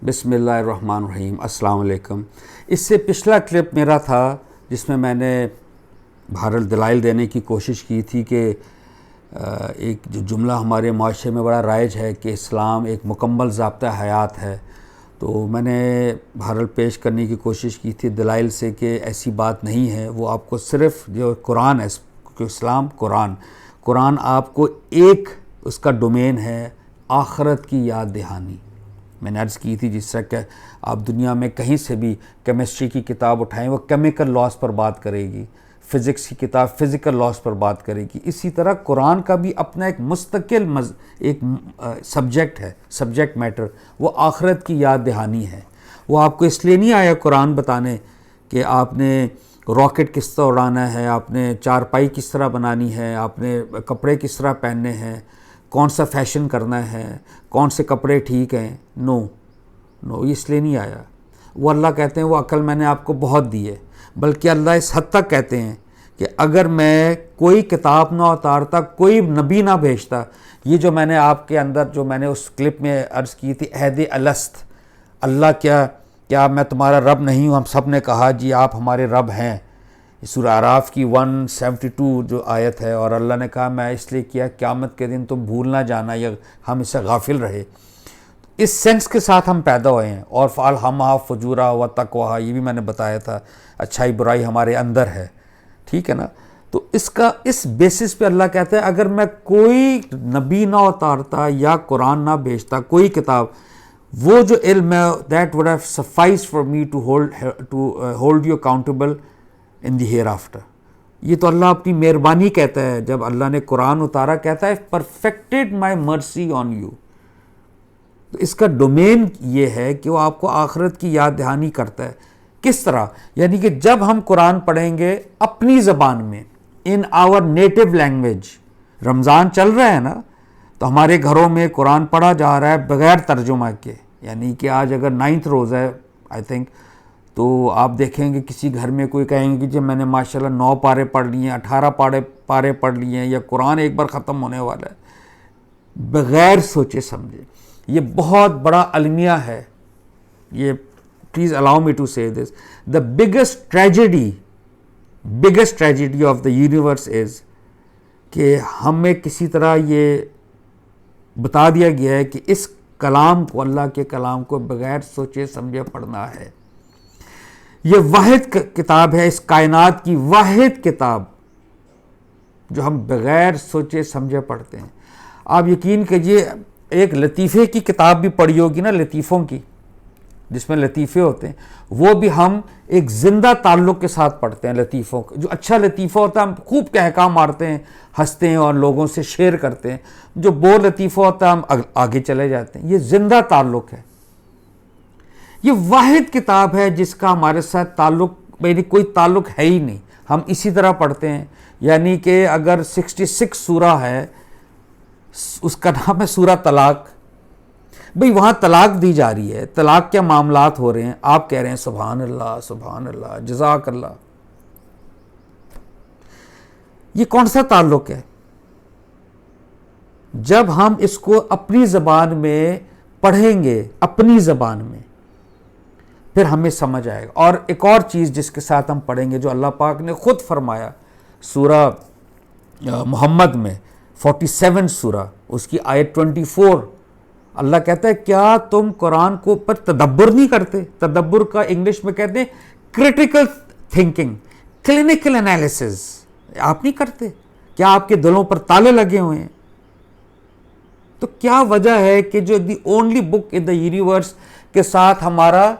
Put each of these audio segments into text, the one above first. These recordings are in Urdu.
بسم اللہ الرحمن الرحیم۔ السلام علیکم۔ اس سے پچھلا کلپ میرا تھا جس میں میں نے بہرحال دلائل دینے کی کوشش کی تھی کہ ایک جو جملہ ہمارے معاشرے میں بڑا رائج ہے کہ اسلام ایک مکمل ضابطہ حیات ہے، تو میں نے بہرحال پیش کرنے کی کوشش کی تھی دلائل سے کہ ایسی بات نہیں ہے۔ وہ آپ کو صرف جو قرآن ہے، کہ اسلام قرآن آپ کو ایک اس کا ڈومین ہے آخرت کی یاد دہانی۔ میں نے عرض کی تھی جس طرح کہ آپ دنیا میں کہیں سے بھی کیمسٹری کی کتاب اٹھائیں وہ کیمیکل لاز پر بات کرے گی، فزکس کی کتاب فزیکل لاز پر بات کرے گی، اسی طرح قرآن کا بھی اپنا ایک مستقل ایک سبجیکٹ ہے، سبجیکٹ میٹر، وہ آخرت کی یاد دہانی ہے۔ وہ آپ کو اس لیے نہیں آیا قرآن بتانے کہ آپ نے راکٹ کس طرح اڑانا ہے، آپ نے چارپائی کس طرح بنانی ہے، آپ نے کپڑے کس طرح پہننے ہیں، کون سا فیشن کرنا ہے، کون سے کپڑے ٹھیک ہیں۔ نو یہ اس لیے نہیں آیا۔ وہ اللہ کہتے ہیں وہ عقل میں نے آپ کو بہت دی ہے، بلکہ اللہ اس حد تک کہتے ہیں کہ اگر میں کوئی کتاب نہ اتارتا، کوئی نبی نہ بھیجتا، یہ جو میں نے آپ کے اندر جو میں نے اس کلپ میں عرض کی تھی عہد الست، اللہ کیا میں تمہارا رب نہیں ہوں؟ ہم سب نے کہا جی آپ ہمارے رب ہیں۔ سورہ اعراف کی 172 جو آیت ہے، اور اللہ نے کہا میں اس لیے کیا قیامت کے دن تم بھول نہ جانا یا ہم اس سے غافل رہے۔ اس سینس کے ساتھ ہم پیدا ہوئے ہیں، اور فَأَلْهَمَهَا فُجُورَهَا وَتَقْوَاهَا یہ بھی میں نے بتایا تھا، اچھائی برائی ہمارے اندر ہے، ٹھیک ہے نا۔ تو اس بیسس پہ اللہ کہتا ہے اگر میں کوئی نبی نہ اتارتا یا قرآن نہ بھیجتا، کوئی کتاب، وہ جو علم ہے that would have sufficed for me to hold you accountable in the hereafter۔ یہ تو اللہ اپنی مہربانی کہتا ہے، جب اللہ نے قرآن اتارا کہتا ہے perfected my mercy on you۔ تو اس کا ڈومین یہ ہے کہ وہ آپ کو آخرت کی یاد دہانی کرتا ہے۔ کس طرح؟ یعنی کہ جب ہم قرآن پڑھیں گے اپنی زبان میں، in our native language، رمضان چل رہا ہے نا، تو ہمارے گھروں میں قرآن پڑھا جا رہا ہے بغیر ترجمہ کے، یعنی کہ آج اگر 9th روز ہے آئی تھنک، تو آپ دیکھیں گے کسی گھر میں کوئی کہیں گے کہ میں نے ماشاءاللہ 9 پارے پڑھ لیے ہیں، 18 پارے پڑھ لیے ہیں، یا قرآن ایک بار ختم ہونے والا ہے، بغیر سوچے سمجھے۔ یہ بہت بڑا المیہ ہے یہ۔ پلیز الاؤ می ٹو سے this, the biggest tragedy of the universe is کہ ہمیں کسی طرح یہ بتا دیا گیا ہے کہ اس کلام کو، اللہ کے کلام کو بغیر سوچے سمجھے پڑھنا ہے۔ یہ واحد کتاب ہے، اس کائنات کی واحد کتاب جو ہم بغیر سوچے سمجھے پڑھتے ہیں۔ آپ یقین کیجئے ایک لطیفے کی کتاب بھی پڑھی ہوگی نا، لطیفوں کی، جس میں لطیفے ہوتے ہیں، وہ بھی ہم ایک زندہ تعلق کے ساتھ پڑھتے ہیں۔ لطیفوں جو اچھا لطیفہ ہوتا ہے ہم خوب کہکا مارتے ہیں، ہنستے ہیں اور لوگوں سے شیئر کرتے ہیں۔ جو بور لطیفہ ہوتا ہے ہم آگے چلے جاتے ہیں۔ یہ زندہ تعلق ہے، یہ واحد کتاب ہے جس کا ہمارے ساتھ تعلق، یعنی کوئی تعلق ہے ہی نہیں، ہم اسی طرح پڑھتے ہیں۔ یعنی کہ اگر 66 سورہ ہے، اس کا نام ہے سورہ طلاق، بھئی وہاں طلاق دی جا رہی ہے، طلاق کے معاملات ہو رہے ہیں، آپ کہہ رہے ہیں سبحان اللہ سبحان اللہ جزاک اللہ۔ یہ کون سا تعلق ہے؟ جب ہم اس کو اپنی زبان میں پڑھیں گے، اپنی زبان میں، پھر ہمیں سمجھ آئے گا۔ اور ایک اور چیز جس کے ساتھ ہم پڑھیں گے جو اللہ پاک نے خود فرمایا سورہ محمد میں 47 سورہ، اس کی آیت 24، اللہ کہتا ہے کیا تم قرآن کو پر تدبر نہیں کرتے؟ تدبر کا انگلش میں کہتے ہیں کریٹیکل تھنکنگ، کلینکل انالیسز، آپ نہیں کرتے؟ کیا آپ کے دلوں پر تالے لگے ہوئے ہیں؟ تو کیا وجہ ہے کہ جو the only book in the universe کے ساتھ ہمارا،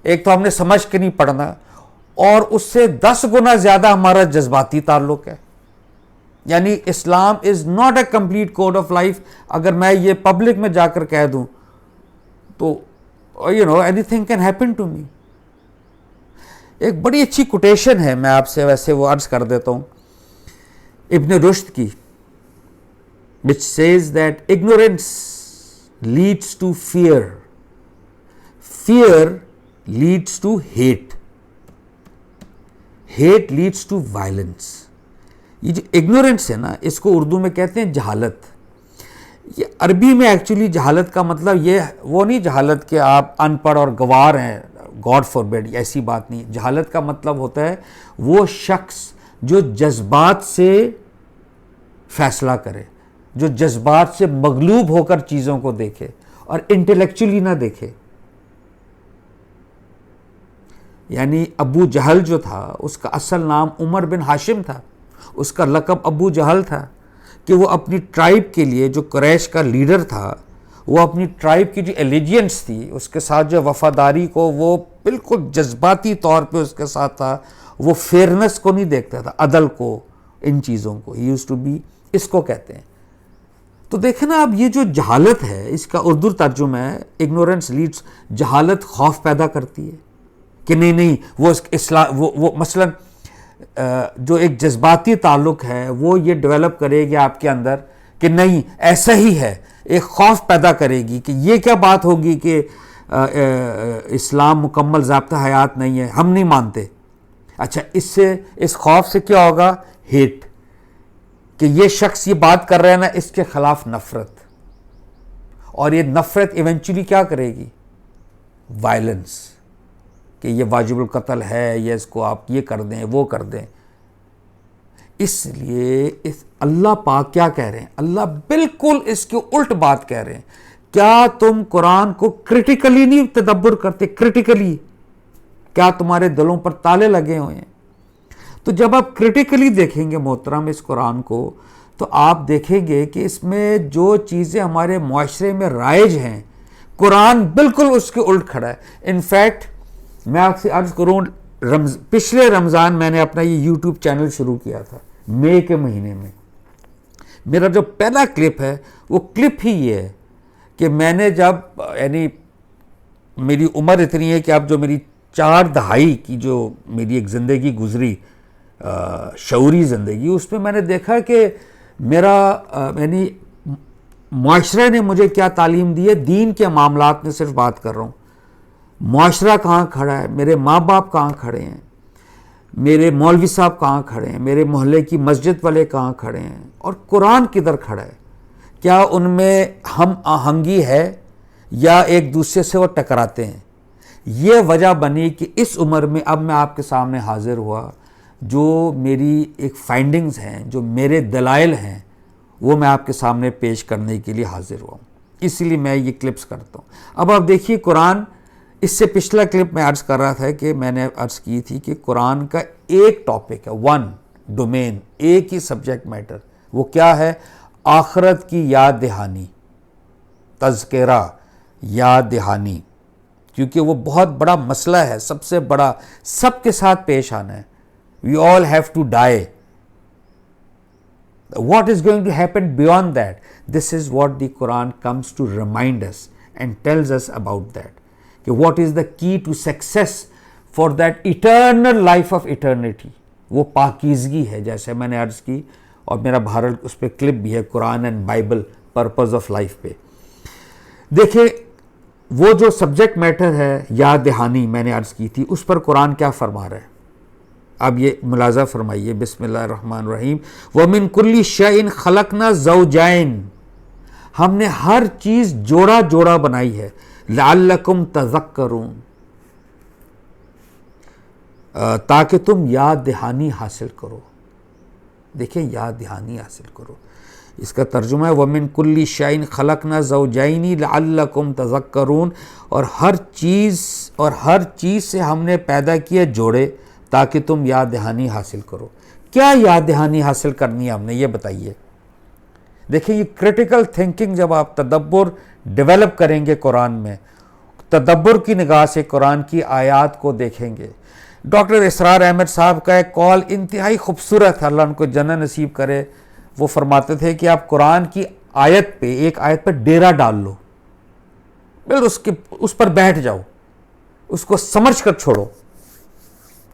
ایک تو ہم نے سمجھ کے نہیں پڑھنا، اور اس سے 10 گنا زیادہ ہمارا جذباتی تعلق ہے۔ یعنی Islam is not a complete code of life. اگر میں یہ پبلک میں جا کر کہہ دوں تو anything can happen to me. ایک بڑی اچھی کوٹیشن ہے، میں آپ سے ویسے وہ عرض کر دیتا ہوں، ابن رشد کی، which says that ignorance leads to fear, fear leads to hate, hate leads to violence۔ یہ جو اگنورنس ہے نا، اس کو اردو میں کہتے ہیں جہالت۔ یہ عربی میں ایکچولی جہالت کا مطلب یہ وہ نہیں جہالت کہ آپ ان پڑھ اور گوار ہیں، گاڈ فوربیڈ، ایسی بات نہیں. جہالت کا مطلب ہوتا ہے وہ شخص جو جذبات سے فیصلہ کرے، جو جذبات سے مغلوب ہو کر چیزوں کو دیکھے اور انٹلیکچولی نہ دیکھے. یعنی ابو جہل جو تھا اس کا اصل نام عمر بن ہاشم تھا، اس کا لقب ابو جہل تھا کہ وہ اپنی ٹرائب کے لیے، جو قریش کا لیڈر تھا، وہ اپنی ٹرائب کی جو ایلیجینس تھی اس کے ساتھ جو وفاداری کو، وہ بالکل جذباتی طور پہ اس کے ساتھ تھا. وہ فیئرنس کو نہیں دیکھتا تھا، عدل کو، ان چیزوں کو. ہی یوزڈ ٹو بی، اس کو کہتے ہیں. تو دیکھیں نا اب یہ جو جہالت ہے اس کا اردو ترجمہ ہے اگنورنس لیڈس، جہالت خوف پیدا کرتی ہے کہ نہیں وہ اسلام، وہ مثلاً جو ایک جذباتی تعلق ہے وہ یہ ڈیولپ کرے گی آپ کے اندر کہ نہیں ایسا ہی ہے، ایک خوف پیدا کرے گی کہ یہ کیا بات ہوگی کہ اسلام مکمل ضابطہ حیات نہیں ہے، ہم نہیں مانتے. اچھا اس خوف سے کیا ہوگا؟ ہیٹ، کہ یہ شخص یہ بات کر رہا ہے نا، اس کے خلاف نفرت، اور یہ نفرت ایونچولی کیا کرے گی؟ وائلنس، کہ یہ واجب القتل ہے، یا اس کو آپ یہ کر دیں وہ کر دیں. اس لیے اللہ پاک کیا کہہ رہے ہیں؟ اللہ بالکل اس کے الٹ بات کہہ رہے ہیں. کیا تم قرآن کو کرٹیکلی نہیں تدبر کرتے؟ کرٹیکلی کیا تمہارے دلوں پر تالے لگے ہوئے ہیں؟ تو جب آپ کرٹیکلی دیکھیں گے محترم اس قرآن کو، تو آپ دیکھیں گے کہ اس میں جو چیزیں ہمارے معاشرے میں رائج ہیں، قرآن بالکل اس کے الٹ کھڑا ہے. انفیکٹ میں آپ سے عرض کروں، پچھلے رمضان میں نے اپنا یہ یوٹیوب چینل شروع کیا تھا مئی کے مہینے میں. میرا جو پہلا کلپ ہے وہ کلپ ہی یہ ہے کہ میں نے جب، یعنی میری عمر اتنی ہے کہ اب جو میری 4 دہائی کی جو میری ایک زندگی گزری، شعوری زندگی، اس میں میں نے دیکھا کہ میرا یعنی معاشرے نے مجھے کیا تعلیم دی ہے. دین کے معاملات میں صرف بات کر رہا ہوں. معاشرہ کہاں کھڑا ہے، میرے ماں باپ کہاں کھڑے ہیں، میرے مولوی صاحب کہاں کھڑے ہیں، میرے محلے کی مسجد والے کہاں کھڑے ہیں، اور قرآن کدھر کھڑا ہے. کیا ان میں ہم آہنگی ہے یا ایک دوسرے سے وہ ٹکراتے ہیں؟ یہ وجہ بنی کہ اس عمر میں اب میں آپ کے سامنے حاضر ہوا، جو میری ایک فائنڈنگز ہیں، جو میرے دلائل ہیں، وہ میں آپ کے سامنے پیش کرنے کے لیے حاضر ہوا ہوں. اسی لیے میں یہ کلپس کرتا ہوں. اب آپ دیکھیے قرآن، اس سے پچھلا کلپ میں عرض کر رہا تھا کہ میں نے عرض کی تھی کہ قرآن کا ایک ٹاپک ہے، ون ڈومین، ایک ہی سبجیکٹ میٹر. وہ کیا ہے؟ آخرت کی یاد دہانی، تذکرہ، یاد دہانی. کیونکہ وہ بہت بڑا مسئلہ ہے، سب سے بڑا، سب کے ساتھ پیش آنا ہے. We all have to die. What is going to happen beyond that? This is what the Quran comes to remind us and tells us about that. What is the key to success for that eternal life of eternity? وہ پاکیزگی ہے، جیسے میں نے عرض کی، اور میرا بہرحال اس پہ کلپ بھی ہے، Quran and Bible purpose of life پہ. دیکھیں وہ جو سبجیکٹ میٹر ہے یاد دہانی میں نے عرض کی تھی، اس پر قرآن کیا فرما رہا ہے. اب یہ ملاحظہ فرمائیے، بسم اللہ الرحمن الرحیم. وَمِن كُلِّ شَيْءٍ خَلَقْنَا زَوْجَيْنِ، ہم نے ہر چیز جوڑا جوڑا بنائی ہے. لَعَلَّكُمْ تَذَكَّرُونَ، تاکہ تم یاد دہانی حاصل کرو. دیکھیں یاد دہانی حاصل کرو، اس کا ترجمہ ہے وَمِن كُلِّ شَيْءٍ خَلَقْنَا زَوْجَيْنِ لَعَلَّكُمْ تَذَكَّرُونَ، اور ہر چیز سے ہم نے پیدا کیے جوڑے تاکہ تم یاد دہانی حاصل کرو. کیا یاد دہانی حاصل کرنی ہے ہم نے، یہ بتائیے. دیکھیں یہ کرٹیکل تھنکنگ، جب آپ تدبر ڈیولپ کریں گے قرآن میں، تدبر کی نگاہ سے قرآن کی آیات کو دیکھیں گے. ڈاکٹر اسرار احمد صاحب کا ایک قول انتہائی خوبصورت ہے، اللہ ان کو جنت نصیب کرے. وہ فرماتے تھے کہ آپ قرآن کی آیت پہ، ایک آیت پہ ڈیرا ڈال لو، اس پر بیٹھ جاؤ، اس کو سمجھ کر چھوڑو.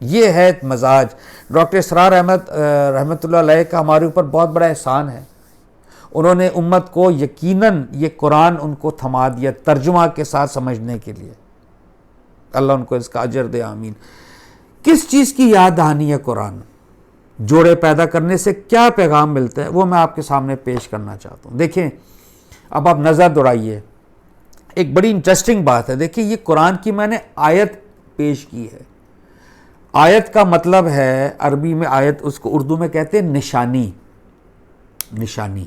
یہ ہے مزاج. ڈاکٹر اسرار احمد رحمۃ اللہ علیہ کا ہمارے اوپر بہت بڑا احسان ہے. انہوں نے امت کو یقیناً یہ قرآن ان کو تھما دیا ترجمہ کے ساتھ سمجھنے کے لیے. اللہ ان کو اس کا اجر دے، آمین. کس چیز کی یاد دہانی ہے قرآن؟ جوڑے پیدا کرنے سے کیا پیغام ملتا ہے، وہ میں آپ کے سامنے پیش کرنا چاہتا ہوں. دیکھیں اب آپ نظر دوڑائیے، ایک بڑی انٹرسٹنگ بات ہے. دیکھیے یہ قرآن کی میں نے آیت پیش کی ہے. آیت کا مطلب ہے عربی میں آیت، اس کو اردو میں کہتے ہیں نشانی. نشانی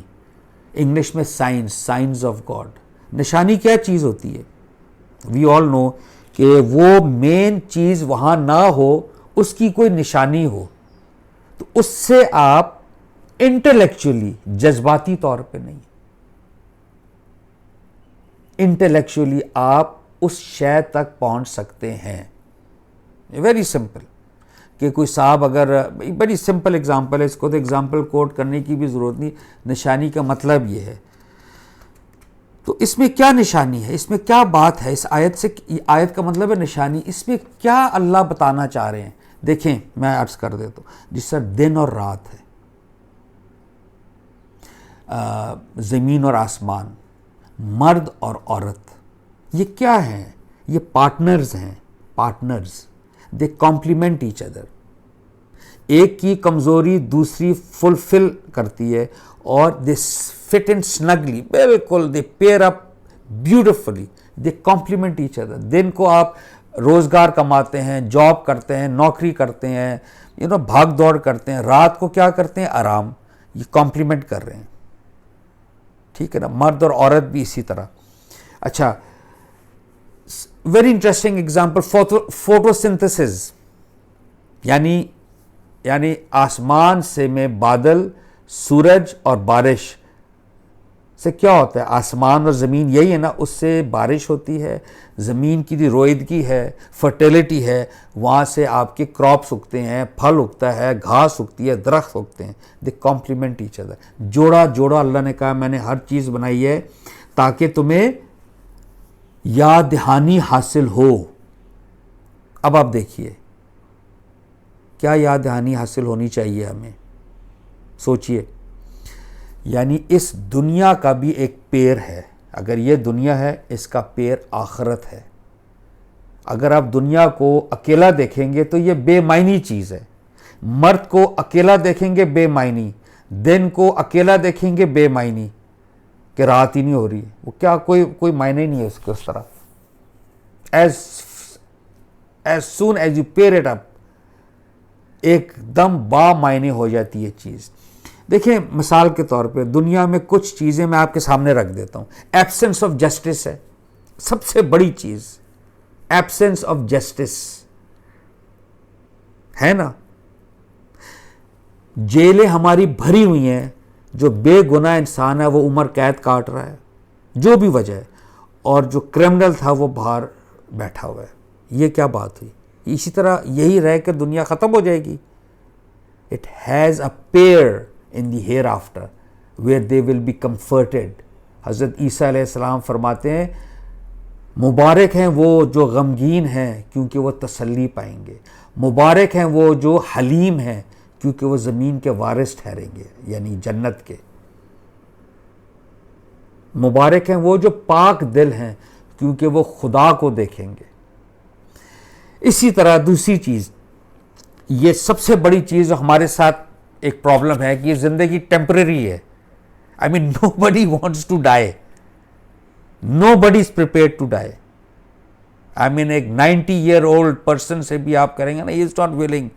انگلش میں سائنس، سائنس آف گاڈ. نشانی کیا چیز ہوتی ہے؟ وی آل نو کہ وہ مین چیز وہاں نہ ہو، اس کی کوئی نشانی ہو تو اس سے آپ انٹلیکچولی، جذباتی طور پہ نہیں، انٹلیکچولی آپ اس شے تک پہنچ سکتے ہیں. ویری سمپل کہ کوئی صاحب اگر، بڑی سمپل اگزامپل ہے، اس کو تو اگزامپل کوٹ کرنے کی بھی ضرورت نہیں. نشانی کا مطلب یہ ہے. تو اس میں کیا نشانی ہے، اس میں کیا بات ہے اس آیت سے؟ آیت کا مطلب ہے نشانی. اس میں کیا اللہ بتانا چاہ رہے ہیں؟ دیکھیں میں عرض کر دیتا ہوں. جس طرح دن اور رات ہے، زمین اور آسمان، مرد اور عورت، یہ کیا ہیں؟ یہ پارٹنرز ہیں. پارٹنرز، دے کمپلیمنٹ ایچ ادر. ایک کی کمزوری دوسری فلفل کرتی ہے اور دے فٹ ان سنگلی، بالکل دے پیئر اپ بیوٹیفلی، دے کمپلیمنٹ ایچ ادر. دن کو آپ روزگار کماتے ہیں، جاب کرتے ہیں، نوکری کرتے ہیں، بھاگ دوڑ کرتے ہیں. رات کو کیا کرتے ہیں؟ آرام. یہ کمپلیمنٹ کر رہے ہیں. ٹھیک ہے نا؟ مرد اور عورت بھی اسی طرح. اچھا، very interesting example, photo synthesis, یعنی آسمان سے میں بادل، سورج اور بارش سے کیا ہوتا ہے؟ آسمان اور زمین یہی ہے نا، اس سے بارش ہوتی ہے، زمین کی جو رویدگی ہے، فرٹیلیٹی ہے، وہاں سے آپ کے کراپس اگتے ہیں، پھل اگتا ہے، گھاس اگتی ہے، درخت اگتے ہیں. دے کمپلیمنٹ ایچ ادر. جوڑا جوڑا اللہ نے کہا میں نے ہر چیز بنائی ہے تاکہ تمہیں یاد دہانی حاصل ہو. اب آپ دیکھیے کیا یاد دہانی حاصل ہونی چاہیے ہمیں؟ سوچئے. یعنی اس دنیا کا بھی ایک پیر ہے. اگر یہ دنیا ہے، اس کا پیر آخرت ہے. اگر آپ دنیا کو اکیلا دیکھیں گے تو یہ بے معنی چیز ہے. مرد کو اکیلا دیکھیں گے بے معنی، دن کو اکیلا دیکھیں گے بے معنی کہ رات ہی نہیں ہو رہی. وہ کیا کوئی معنی نہیں ہے اس کے اس طرح. As soon as you pair it up, ایک دم با معنی ہو جاتی ہے چیز. دیکھیں مثال کے طور پہ دنیا میں کچھ چیزیں میں آپ کے سامنے رکھ دیتا ہوں. ایبسنس آف جسٹس ہے سب سے بڑی چیز. ایبسنس آف جسٹس ہے نا. جیلیں ہماری بھری ہوئی ہیں، جو بے گناہ انسان ہے وہ عمر قید کاٹ رہا ہے، جو بھی وجہ ہے، اور جو کرمنل تھا وہ باہر بیٹھا ہوا ہے. یہ کیا بات ہوئی؟ اسی طرح یہی رہ کر دنیا ختم ہو جائے گی. It has appear in the hereafter where they will be comforted. حضرت عیسیٰ علیہ السلام فرماتے ہیں مبارک ہیں وہ جو غمگین ہیں کیونکہ وہ تسلی پائیں گے. مبارک ہیں وہ جو حلیم ہیں کیونکہ وہ زمین کے وارث ٹھہریں گے، یعنی جنت کے. مبارک ہیں وہ جو پاک دل ہیں کیونکہ وہ خدا کو دیکھیں گے. اسی طرح دوسری چیز، یہ سب سے بڑی چیز جو ہمارے ساتھ ایک پرابلم ہے کہ یہ زندگی ٹیمپرری ہے. I mean nobody wants to die. Nobody is prepared to die. I mean ایک 90-year-old person سے بھی آپ کریں گے نا، he is not willing.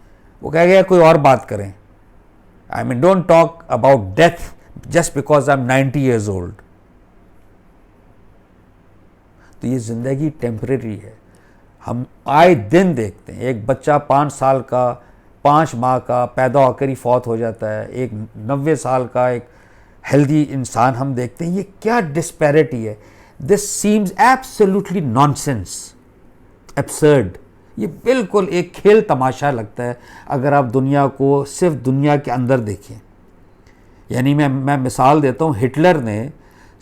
وہ کہے گا کوئی اور بات کریں. I mean don't talk about death just because I'm 90 years old. تو یہ زندگی ٹیمپرری ہے. ہم آئے دن دیکھتے ہیں ایک بچہ 5 سال کا، 5 ماہ کا پیدا ہو کر ہی فوت ہو جاتا ہے. ایک 90 سال کا ایک ہیلدی انسان ہم دیکھتے ہیں. یہ کیا ڈسپیرٹی ہے. This seems absolutely naan sense, absurd. یہ بالکل ایک کھیل تماشا لگتا ہے اگر آپ دنیا کو صرف دنیا کے اندر دیکھیں. یعنی میں مثال دیتا ہوں، ہٹلر نے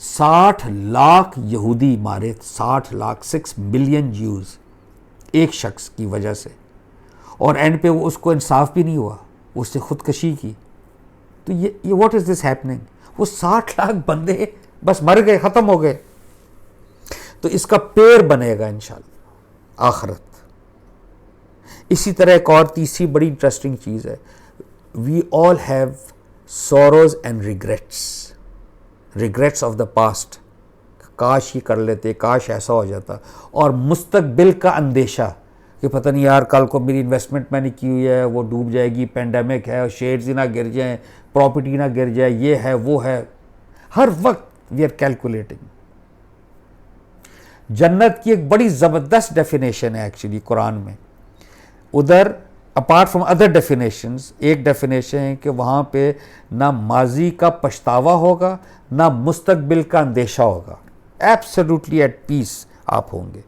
60 لاکھ یہودی مارے، 60 لاکھ، 6 ملین جیوز ایک شخص کی وجہ سے، اور اینڈ پہ وہ اس کو انصاف بھی نہیں ہوا، اس نے خودکشی کی. تو یہ واٹ از دس ہیپننگ؟ وہ 60 لاکھ بندے بس مر گئے، ختم ہو گئے. تو اس کا پیر بنے گا انشاءاللہ آخرت. اسی طرح ایک اور تیسری بڑی انٹرسٹنگ چیز ہے، we all have sorrows and regrets of the past. کاش ہی کر لیتے، کاش ایسا ہو جاتا، اور مستقبل کا اندیشہ کہ پتہ نہیں یار کل کو میری انویسٹمنٹ میں نے کی ہوئی ہے وہ ڈوب جائے گی، پینڈیمک ہے، شیئرز ہی نہ گر جائیں، پراپرٹی نہ گر جائے، یہ ہے وہ ہے، ہر وقت وی آر کیلکولیٹنگ۔ جنت کی ایک بڑی زبردست ڈیفینیشن ہے ایکچولی قرآن میں، ادھر اپارٹ فرام ادر ڈیفینیشنز ایک ڈیفینیشن ہے کہ وہاں پہ نہ ماضی کا پچھتاوا ہوگا نہ مستقبل کا اندیشہ ہوگا، ایبسلیوٹلی ایٹ پیس آپ ہوں گے۔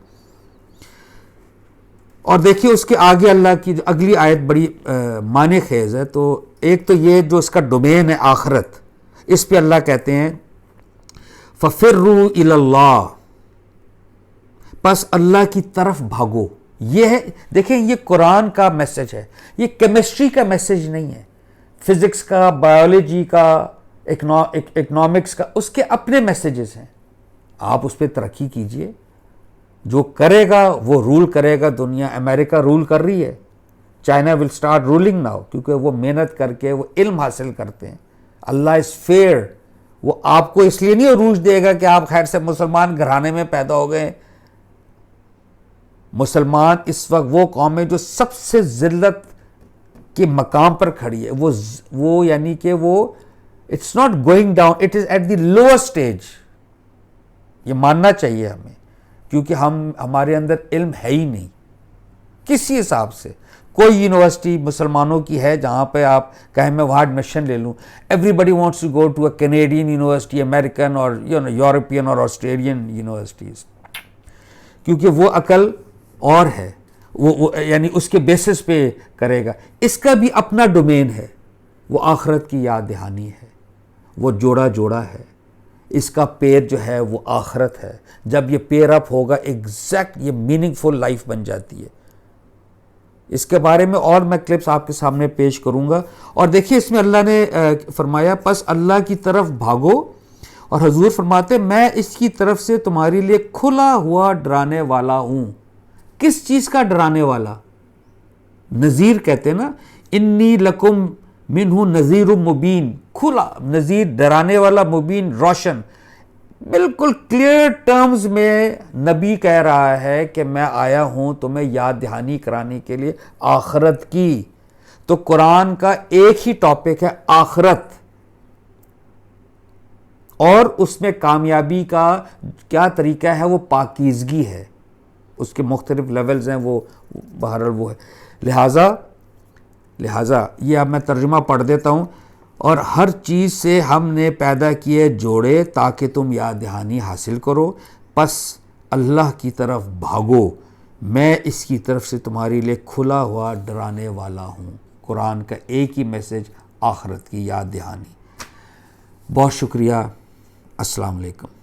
اور دیکھیے اس کے آگے اللہ کی جو اگلی آیت بڑی معنی خیز ہے، تو ایک تو یہ جو اس کا ڈومین ہے آخرت، اس پہ اللہ کہتے ہیں فَفِرُّوا إِلَى اللَّهِ، پس اللہ کی طرف بھاگو۔ یہ ہے، دیکھیں یہ قرآن کا میسج ہے، یہ کیمسٹری کا میسج نہیں ہے، فزکس کا، بایولوجی کا، اکنامکس کا، اس کے اپنے میسیجز ہیں۔ آپ اس پہ ترقی کیجئے، جو کرے گا وہ رول کرے گا دنیا۔ امریکہ رول کر رہی ہے، چائنا ول سٹارٹ رولنگ ناؤ، کیونکہ وہ محنت کر کے وہ علم حاصل کرتے ہیں۔ اللہ از فیئر، وہ آپ کو اس لیے نہیں عروج دے گا کہ آپ خیر سے مسلمان گھرانے میں پیدا ہو گئے۔ مسلمان اس وقت وہ قوم ہے جو سب سے ذلت کے مقام پر کھڑی ہے، وہ یعنی کہ وہ it's not going down, it is at the lower stage. یہ ماننا چاہیے ہمیں، کیونکہ ہمارے اندر علم ہے ہی نہیں کسی حساب سے۔ کوئی یونیورسٹی مسلمانوں کی ہے جہاں پہ آپ کہیں میں وہاں ایڈمیشن لے لوں، everybody wants to go to a Canadian university, American اور یورپین اور آسٹریلین یونیورسٹیز، کیونکہ وہ عقل اور ہے، وہ یعنی اس کے بیسس پہ کرے گا۔ اس کا بھی اپنا ڈومین ہے، وہ آخرت کی یاد دہانی ہے، وہ جوڑا جوڑا ہے، اس کا پیر جو ہے وہ آخرت ہے۔ جب یہ پیر اپ ہوگا ایگزیکٹ یہ میننگ فل لائف بن جاتی ہے۔ اس کے بارے میں اور میں کلپس آپ کے سامنے پیش کروں گا۔ اور دیکھیے اس میں اللہ نے فرمایا پس اللہ کی طرف بھاگو، اور حضور فرماتے میں اس کی طرف سے تمہارے لیے کھلا ہوا ڈرانے والا ہوں۔ کس چیز کا ڈرانے والا؟ نذیر کہتے ہیں نا، انی لکم منہ نذیر مبین، کھلا نذیر، ڈرانے والا، مبین، روشن۔ بالکل کلیئر ٹرمز میں نبی کہہ رہا ہے کہ میں آیا ہوں تمہیں یاد دہانی کرانے کے لیے آخرت کی۔ تو قرآن کا ایک ہی ٹاپک ہے آخرت، اور اس میں کامیابی کا کیا طریقہ ہے وہ پاکیزگی ہے، اس کے مختلف لیولز ہیں، وہ بہرحال وہ ہے۔ لہٰذا یہ اب میں ترجمہ پڑھ دیتا ہوں۔ اور ہر چیز سے ہم نے پیدا کیے جوڑے تاکہ تم یاد دہانی حاصل کرو، پس اللہ کی طرف بھاگو، میں اس کی طرف سے تمہارے لیے کھلا ہوا ڈرانے والا ہوں۔ قرآن کا ایک ہی میسج، آخرت کی یاد دہانی۔ بہت شکریہ، السلام علیکم۔